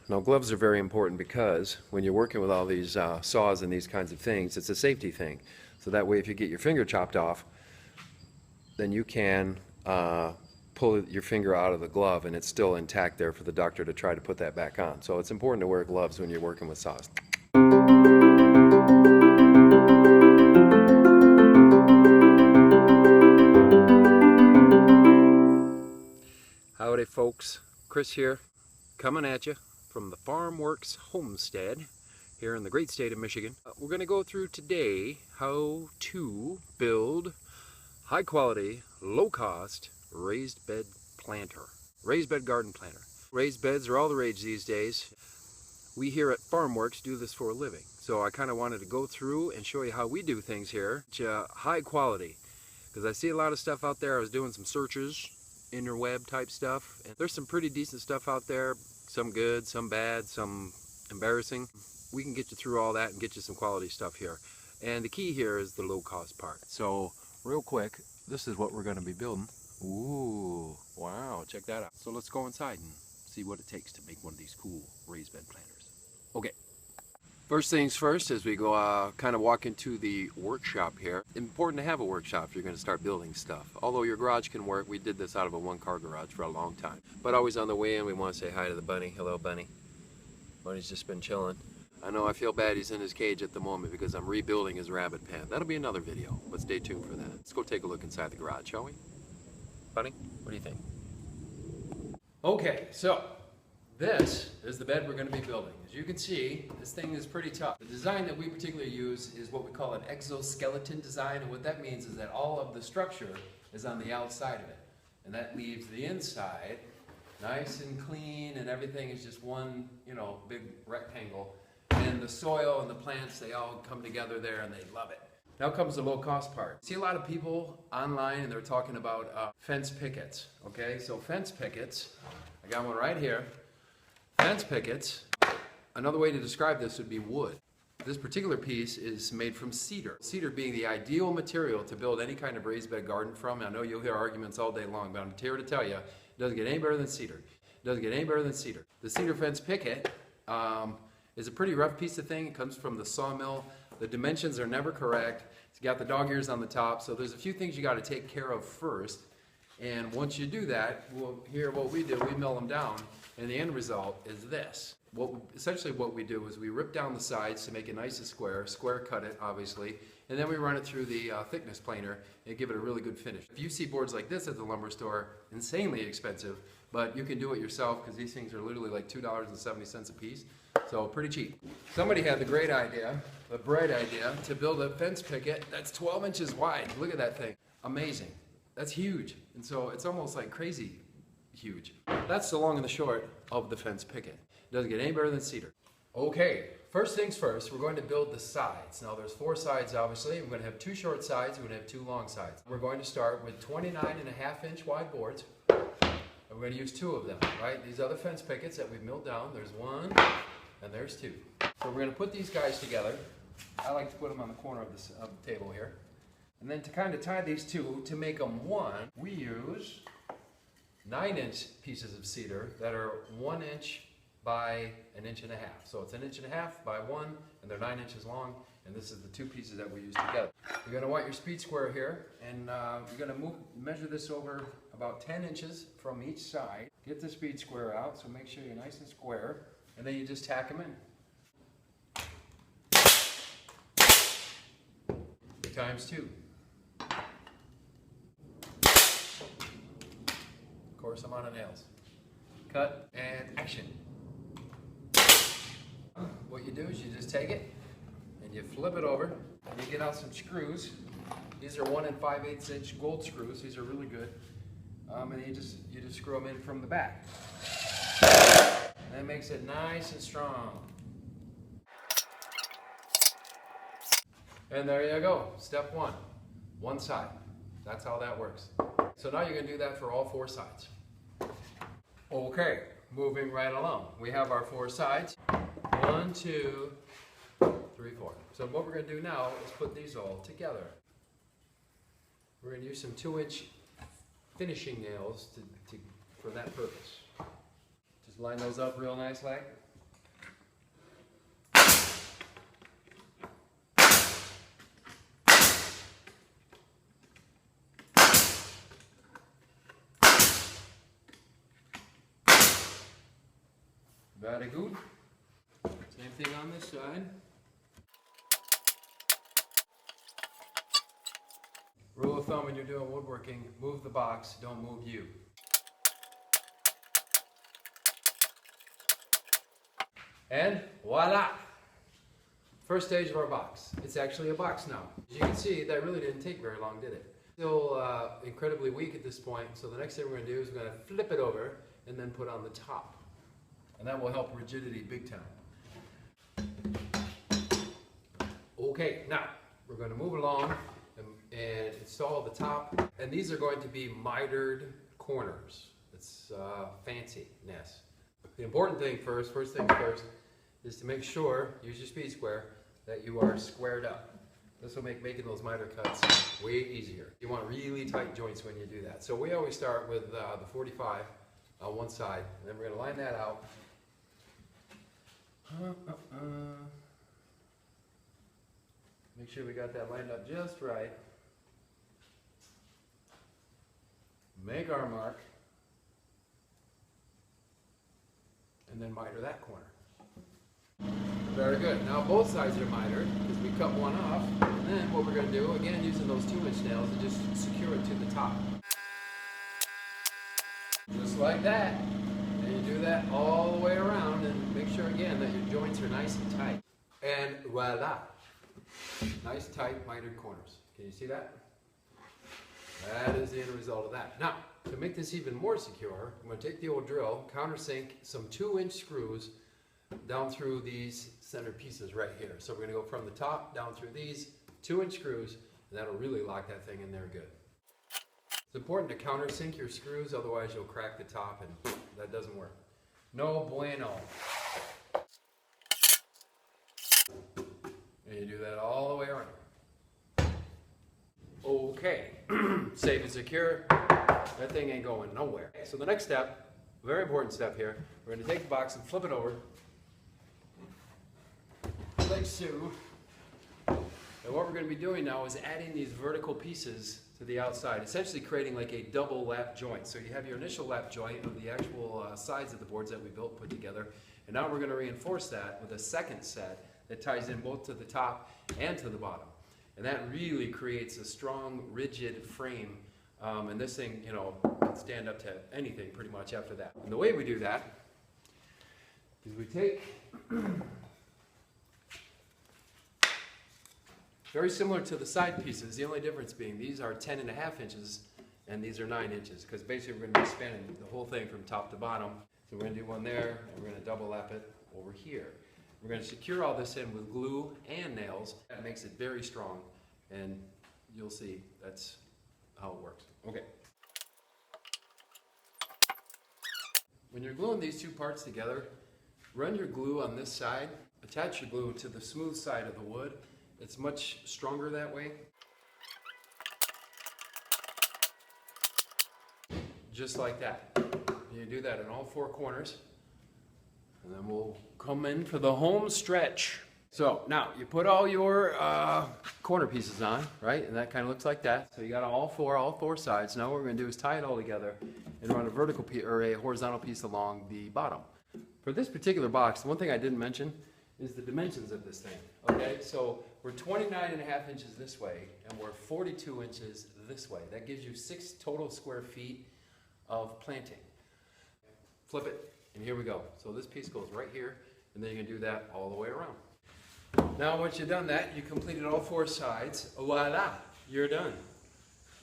Now gloves are very important because when you're working with all these saws and these kinds of things, it's a safety thing. So that way if you get your finger chopped off, then you can pull your finger out of the glove and it's still intact there for the doctor to try to put that back on. So it's important to wear gloves when you're working with saws. Howdy folks, Chris here, coming at you from the FarmWorks homestead here in the great state of Michigan. We're going to go through today how to build high quality, low cost raised bed garden planter. Raised beds are all the rage these days. We here at FarmWorks do this for a living. So I kind of wanted to go through and show you how we do things here. High quality, because I see a lot of stuff out there. I was doing some searches, interweb type stuff, and there's some pretty decent stuff out there. Some good, some bad, some embarrassing. We can get you through all that and get you some quality stuff here. And the key here is the low cost part. So real quick, this is what we're going to be building. Ooh, wow, check that out. So let's go inside and see what it takes to make one of these cool raised bed planters. Okay, first things first, as we go kind of walk into the workshop here. Important to have a workshop if you're going to start building stuff. Although your garage can work, we did this out of a one-car garage for a long time. But always on the way in, we want to say hi to the bunny. Hello, bunny. Bunny's just been chilling. I know I feel bad he's in his cage at the moment because I'm rebuilding his rabbit pen. That'll be another video, but stay tuned for that. Let's go take a look inside the garage, shall we? Bunny, what do you think? Okay, so this is the bed we're going to be building. As you can see, this thing is pretty tough. The design that we particularly use is what we call an exoskeleton design, and what that means is that all of the structure is on the outside of it. And that leaves the inside nice and clean, and everything is just one, big rectangle. And the soil and the plants, they all come together there and they love it. Now comes the low cost part. See a lot of people online and they're talking about fence pickets. Okay, so fence pickets, I got one right here. Fence pickets, another way to describe this would be wood. This particular piece is made from cedar. Cedar being the ideal material to build any kind of raised bed garden from. I know you'll hear arguments all day long, but I'm here to tell you, it doesn't get any better than cedar. It doesn't get any better than cedar. The cedar fence picket is a pretty rough piece of thing. It comes from the sawmill. The dimensions are never correct. It's got the dog ears on the top, so there's a few things you got to take care of first. And once you do that, here what we do, we mill them down, and the end result is this. Essentially what we do is we rip down the sides to make it nice and square cut it, obviously, and then we run it through the thickness planer and give it a really good finish. If you see boards like this at the lumber store, insanely expensive, but you can do it yourself because these things are literally like $2.70 a piece. So pretty cheap. Somebody had the bright idea, to build a fence picket that's 12 inches wide. Look at that thing. Amazing. That's huge. And so it's almost like crazy huge. That's the long and the short of the fence picket. It doesn't get any better than cedar. Okay, first things first, we're going to build the sides. Now there's 4 sides obviously. We're going to have 2 short sides, we're going to have 2 long sides. We're going to start with 29.5-inch wide boards. And we're going to use 2 of them, right? These other fence pickets that we've milled down, there's 1 and there's 2. So we're going to put these guys together. I like to put them on the corner of the table here. And then to kind of tie these 2, to make them one, we use 9-inch pieces of cedar that are 1 inch by 1.5 inches. So it's 1.5 inches by 1, and they're 9 inches long, and this is the 2 pieces that we use together. You're going to want your speed square here, and you're going to measure this over about 10 inches from each side. Get the speed square out, so make sure you're nice and square, and then you just tack them in. Times 2. Course amount of nails. Cut and action. What you do is you just take it and you flip it over and you get out some screws. These are 1 5/8 inch gold screws. These are really good. And you just screw them in from the back. And that makes it nice and strong. And there you go. Step 1. One side. That's how that works. So now you're going to do that for all 4 sides. Okay, moving right along. We have our 4 sides. 1, 2, 3, 4. So what we're going to do now is put these all together. We're going to use some 2-inch finishing nails for that purpose. Just line those up real nice like. Very good. Same thing on this side. Rule of thumb when you're doing woodworking, move the box, don't move you. And voila! First stage of our box. It's actually a box now. As you can see, that really didn't take very long, did it? Still incredibly weak at this point, so the next thing we're going to do is we're going to flip it over and then put on the top. And that will help rigidity big time. Okay, now we're going to move along and install the top. And these are going to be mitered corners. It's fanciness. The important thing first thing first, is to make sure, use your speed square, that you are squared up. This will make making those miter cuts way easier. You want really tight joints when you do that. So we always start with the 45 on one side, and then we're going to line that out. Make sure we got that lined up just right. Make our mark, and then miter that corner. Very good. Now both sides are mitered because we cut one off, and then what we're going to do, again using those 2-inch nails, is just secure it to the top. Just like that. And you do that all the way around, and make sure again that your joints are nice and tight. And voila! Nice tight mitered corners. Can you see that? That is the end result of that. Now, to make this even more secure, I'm going to take the old drill, countersink some 2-inch screws down through these center pieces right here. So we're going to go from the top down through these 2-inch screws, and that'll really lock that thing in there good. It's important to countersink your screws, otherwise you'll crack the top and that doesn't work. No bueno. And you do that all the way around. Okay, safe and secure. That thing ain't going nowhere. So the next step, very important step here, we're going to take the box and flip it over, like so. And what we're going to be doing now is adding these vertical pieces to the outside, essentially creating like a double lap joint. So you have your initial lap joint of the actual sides of the boards that we built, put together, and now we're going to reinforce that with a second set that ties in both to the top and to the bottom. And that really creates a strong, rigid frame. And this thing, you know, can stand up to anything pretty much after that. And the way we do that is we take, very similar to the side pieces, the only difference being these are 10.5 inches and these are 9 inches, because basically we're going to be spanning the whole thing from top to bottom. So we're going to do one there, and we're going to double lap it over here. We're going to secure all this in with glue and nails. That makes it very strong, and you'll see that's how it works. Okay. When you're gluing these two parts together, run your glue on this side, attach your glue to the smooth side of the wood. It's much stronger that way. Just like that. You do that in all 4 corners. And then we'll come in for the home stretch. So now you put all your corner pieces on, right? And that kind of looks like that. So you got all four sides. Now what we're going to do is tie it all together and run a vertical piece or a horizontal piece along the bottom. For this particular box, the one thing I didn't mention is the dimensions of this thing. Okay, so we're 29.5 inches this way, and we're 42 inches this way. That gives you 6 total square feet of planting. Flip it, and here we go. So this piece goes right here, and then you can do that all the way around. Now once you've done that, you completed all 4 sides, voila, you're done.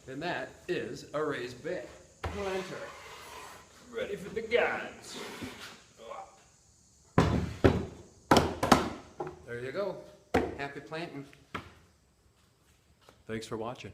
And that is a raised bed planter. Ready for the gods. There you go. Happy planting. Thanks for watching.